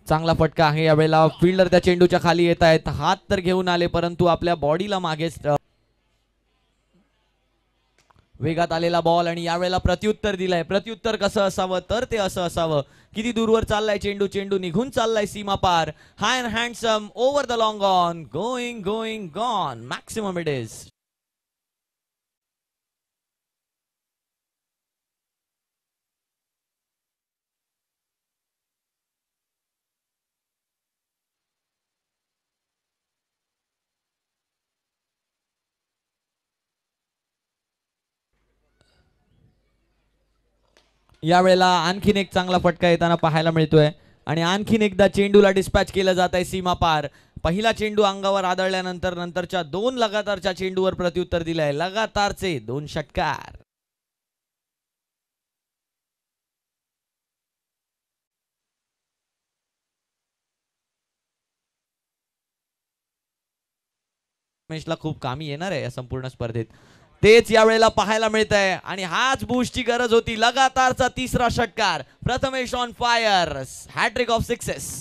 चांगला फटका आहे यावेळेला. फिल्डर त्या चेंडूच्या खाली येत आहेत. हात तर घेऊन आले परंतु आपल्या बॉडीला मागेच वेगात आलेला बॉल आणि यावेळेला प्रत्युत्तर दिलंय. प्रत्युत्तर कसं असावं तर ते असं असावं. किती दूरवर चाललाय चेंडू. चेंडू निघून चाललाय सीमा पार. High and handsome over the long on. Going going gone. Maximum it is. यावेळेला आणखीन एक चांगला फटका येताना पाहायला मिळतोय आणि आणखीन एकदा चेंडूला डिस्पॅच केलं जात आहे सीमा पार. पहिला चेंडू अंगावर आदळल्यानंतर नंतरच्या 2 लगातारच्या चेंडूवर प्रत्युत्तर दिलंय. लगातारचे 2 षटकार. रमेशला खूप कामी येणार आहे या संपूर्ण स्पर्धेत. तेच यावेळेला पाहायला मिळत आहे आणि हाच बूस्टची गरज होती. लगातारचा 3रा षटकार. Prathamesh on fire. Hat trick of sixes.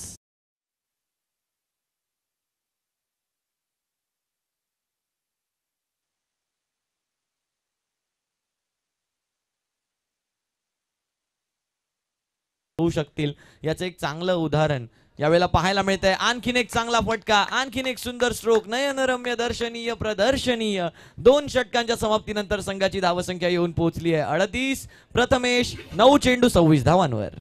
होऊ शकतील याचं एक चांगलं उदाहरण यावेळेला पाहायला मिळतंय. आणखीन एक चांगला फटका. आणखीन एक सुंदर स्ट्रोक. नयनरम्य दर्शनीय प्रदर्शनीय. 2 षटकांच्या समाप्तीनंतर संघाची धावसंख्या येऊन पोहोचली आहे 38. प्रथमेश 9 चेंडू 26 धावांवर.